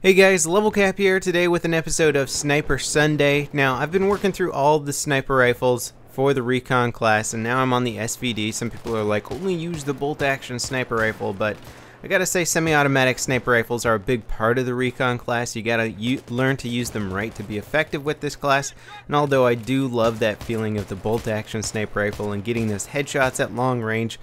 Hey guys, LevelCap here today with an episode of Sniper Sunday. Now, I've been working through all the sniper rifles for the Recon class, and now I'm on the SVD. Some people are like, only use the bolt-action sniper rifle, but I gotta say semi-automatic sniper rifles are a big part of the Recon class. You gotta learn to use them right to be effective with this class, and although I do love that feeling of the bolt-action sniper rifle and getting those headshots at long range,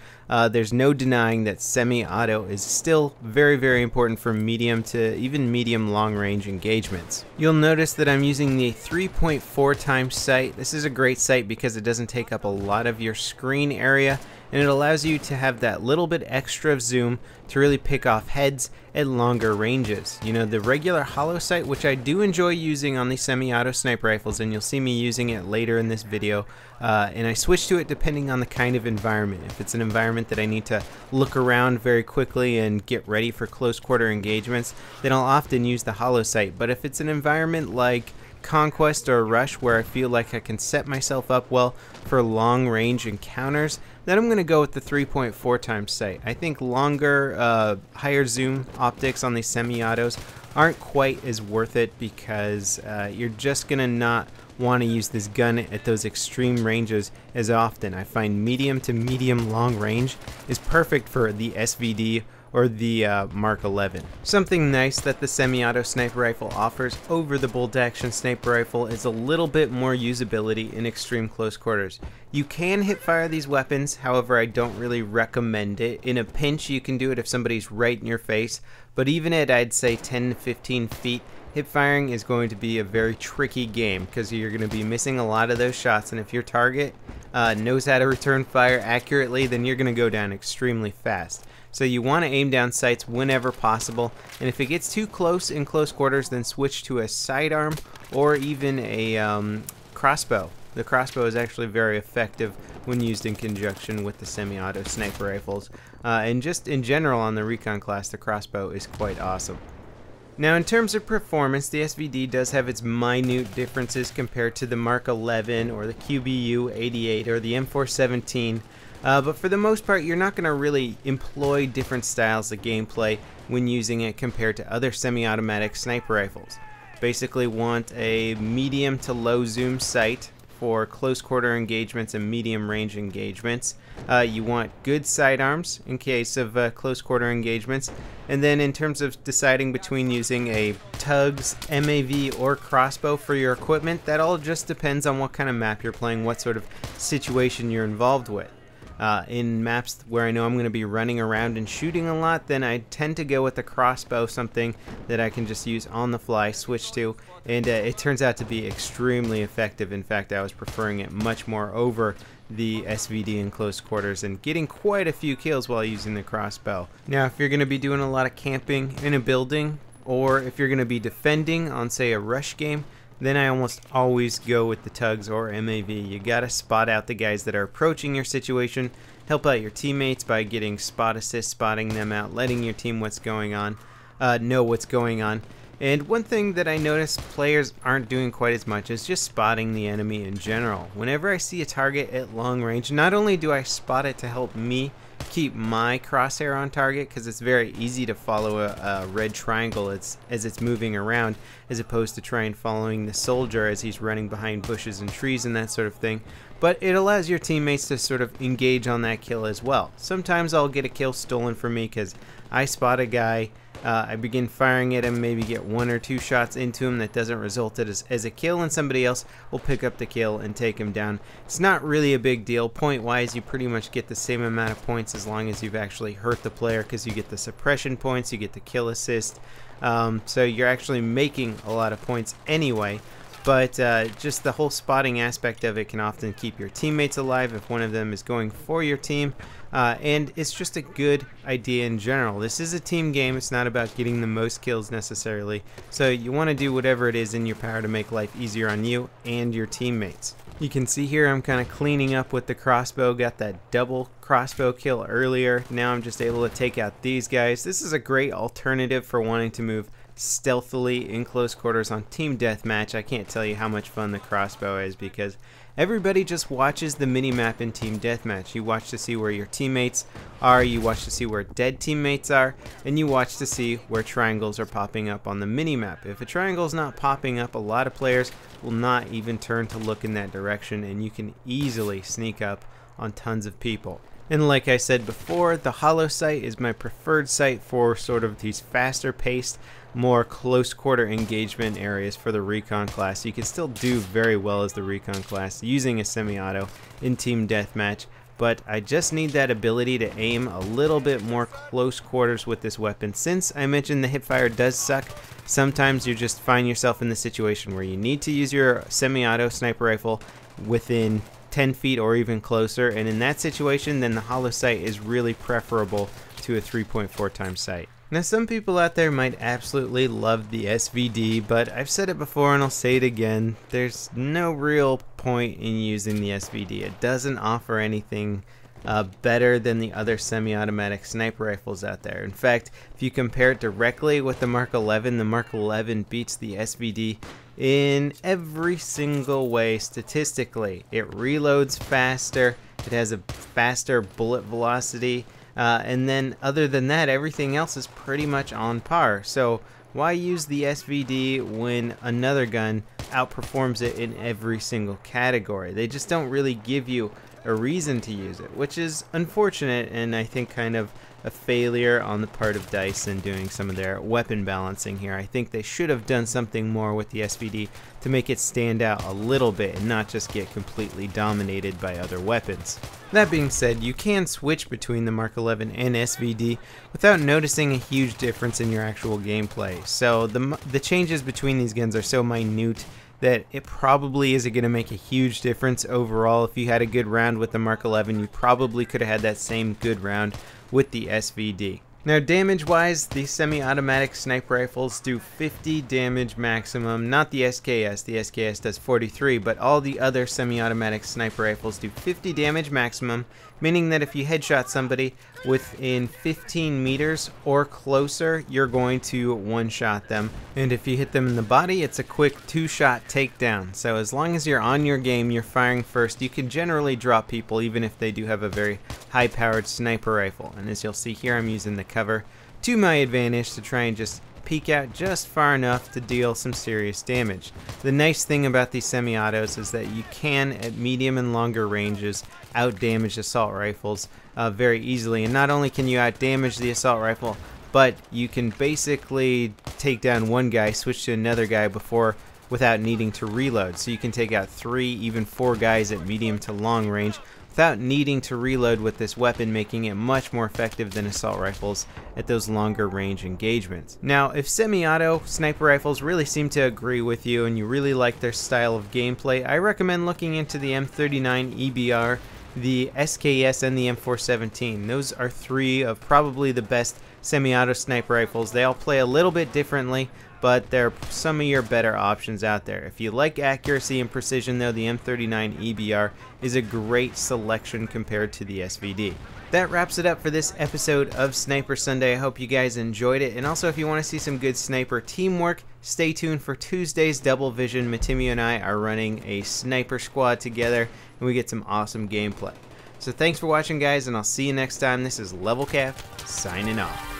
there's no denying that semi-auto is still very, very important for medium to even medium long range engagements. You'll notice that I'm using the 3.4 times sight. This is a great sight because it doesn't take up a lot of your screen area, and it allows you to have that little bit extra of zoom to really pick off heads at longer ranges. You know, the regular hollow sight, which I do enjoy using on the semi-auto sniper rifles, and you'll see me using it later in this video, and I switch to it depending on the kind of environment. If it's an environment that I need to look around very quickly and get ready for close quarter engagements, then I'll often use the hollow sight. But if it's an environment like Conquest or Rush where I feel like I can set myself up well for long range encounters, then I'm going to go with the 3.4 times sight. I think longer, higher zoom optics on these semi-autos aren't quite as worth it because you're just going to not want to use this gun at those extreme ranges as often. I find medium to medium long range is perfect for the SVD or the Mark 11. Something nice that the semi-auto sniper rifle offers over the bolt-action sniper rifle is a little bit more usability in extreme close quarters. You can hip fire these weapons, however I don't really recommend it. In a pinch you can do it if somebody's right in your face, but even at I'd say 10 to 15 feet, hip firing is going to be a very tricky game because you're going to be missing a lot of those shots, and if your target knows how to return fire accurately, then you're going to go down extremely fast. So you want to aim down sights whenever possible, and if it gets too close in close quarters, then switch to a sidearm or even a crossbow. The crossbow is actually very effective when used in conjunction with the semi-auto sniper rifles, and just in general on the Recon class, the crossbow is quite awesome. Now, in terms of performance, the SVD does have its minute differences compared to the Mark 11 or the XBOW 88 or the M417. But for the most part, you're not going to really employ different styles of gameplay when using it compared to other semi-automatic sniper rifles. Basically want a medium to low zoom sight for close quarter engagements and medium range engagements. You want good sidearms in case of close quarter engagements. And then in terms of deciding between using a tugs, MAV, or crossbow for your equipment, that all just depends on what kind of map you're playing, what sort of situation you're involved with. In maps where I know I'm going to be running around and shooting a lot, then I tend to go with the crossbow, something that I can just use on the fly, switch to, and it turns out to be extremely effective. In fact, I was preferring it much more over the SVD in close quarters and getting quite a few kills while using the crossbow. Now, if you're going to be doing a lot of camping in a building, or if you're going to be defending on, say, a rush game, then I almost always go with the tugs or MAV. You gotta spot out the guys that are approaching your situation, help out your teammates by getting spot assist, spotting them out, letting your team know what's going on. And one thing that I notice players aren't doing quite as much is just spotting the enemy in general. Whenever I see a target at long range, not only do I spot it to help me keep my crosshair on target, because it's very easy to follow a red triangle as it's moving around, as opposed to trying following the soldier as he's running behind bushes and trees and that sort of thing, but it allows your teammates to sort of engage on that kill as well. Sometimes I'll get a kill stolen from me because I spot a guy, I begin firing at him, maybe get 1 or 2 shots into him that doesn't result as a kill, and somebody else will pick up the kill and take him down. It's not really a big deal. Point wise, you pretty much get the same amount of points as long as you've actually hurt the player, because you get the suppression points, you get the kill assist, so you're actually making a lot of points anyway. But just the whole spotting aspect of it can often keep your teammates alive if one of them is going for your team, and it's just a good idea in general. This is a team game. It's not about getting the most kills necessarily, so you want to do whatever it is in your power to make life easier on you and your teammates. You can see here I'm kind of cleaning up with the crossbow, got that double crossbow kill earlier. Now I'm just able to take out these guys. This is a great alternative for wanting to move stealthily in close quarters on team deathmatch, I can't tell you how much fun the crossbow is, because everybody just watches the minimap in team deathmatch. You watch to see where your teammates are, you watch to see where dead teammates are, and you watch to see where triangles are popping up on the minimap. If a triangle's not popping up, a lot of players will not even turn to look in that direction, and you can easily sneak up on tons of people. And like I said before, the hollow sight is my preferred sight for sort of these faster paced, more close quarter engagement areas for the recon class. You can still do very well as the recon class using a semi-auto in team deathmatch, but I just need that ability to aim a little bit more close quarters with this weapon. Since I mentioned the hipfire does suck, sometimes you just find yourself in the situation where you need to use your semi-auto sniper rifle within 10 feet or even closer, and in that situation then the hollow sight is really preferable to a 3.4 times sight. Now some people out there might absolutely love the SVD, but I've said it before and I'll say it again, there's no real point in using the SVD. It doesn't offer anything better than the other semi-automatic sniper rifles out there. In fact, if you compare it directly with the Mark 11, the Mark 11 beats the SVD in every single way statistically. It reloads faster, it has a faster bullet velocity, and then other than that, everything else is pretty much on par. So why use the SVD when another gun outperforms it in every single category? They just don't really give you a reason to use it, which is unfortunate, and I think kind of a failure on the part of DICE in doing some of their weapon balancing here. I think they should have done something more with the SVD to make it stand out a little bit and not just get completely dominated by other weapons. That being said, you can switch between the Mark 11 and SVD without noticing a huge difference in your actual gameplay. So the changes between these guns are so minute that it probably isn't going to make a huge difference overall. If you had a good round with the Mark 11, you probably could have had that same good round with the SVD. Now damage wise, these semi-automatic sniper rifles do 50 damage maximum, not the SKS. The SKS does 43, but all the other semi-automatic sniper rifles do 50 damage maximum, meaning that if you headshot somebody within 15 meters or closer, you're going to one-shot them. And if you hit them in the body, it's a quick 2-shot takedown. So as long as you're on your game, you're firing first, you can generally drop people even if they do have a very high-powered sniper rifle. And as you'll see here, I'm using the cover to my advantage to try and just peek out just far enough to deal some serious damage. The nice thing about these semi-autos is that you can, at medium and longer ranges, out-damage assault rifles very easily. And not only can you out-damage the assault rifle, but you can basically take down one guy, switch to another guy without needing to reload. So you can take out 3, even 4 guys at medium to long range without needing to reload with this weapon, making it much more effective than assault rifles at those longer range engagements. Now, if semi-auto sniper rifles really seem to agree with you and you really like their style of gameplay, I recommend looking into the M39 EBR, the SKS, and the M417. Those are 3 of probably the best semi-auto sniper rifles. They all play a little bit differently, but they're some of your better options out there. If you like accuracy and precision though, the M39 EBR is a great selection compared to the SVD. That wraps it up for this episode of Sniper Sunday. I hope you guys enjoyed it, and also if you want to see some good sniper teamwork, stay tuned for Tuesday's Double Vision. Matimio and I are running a sniper squad together, and we get some awesome gameplay. So thanks for watching guys, and I'll see you next time. This is LevelCap signing off.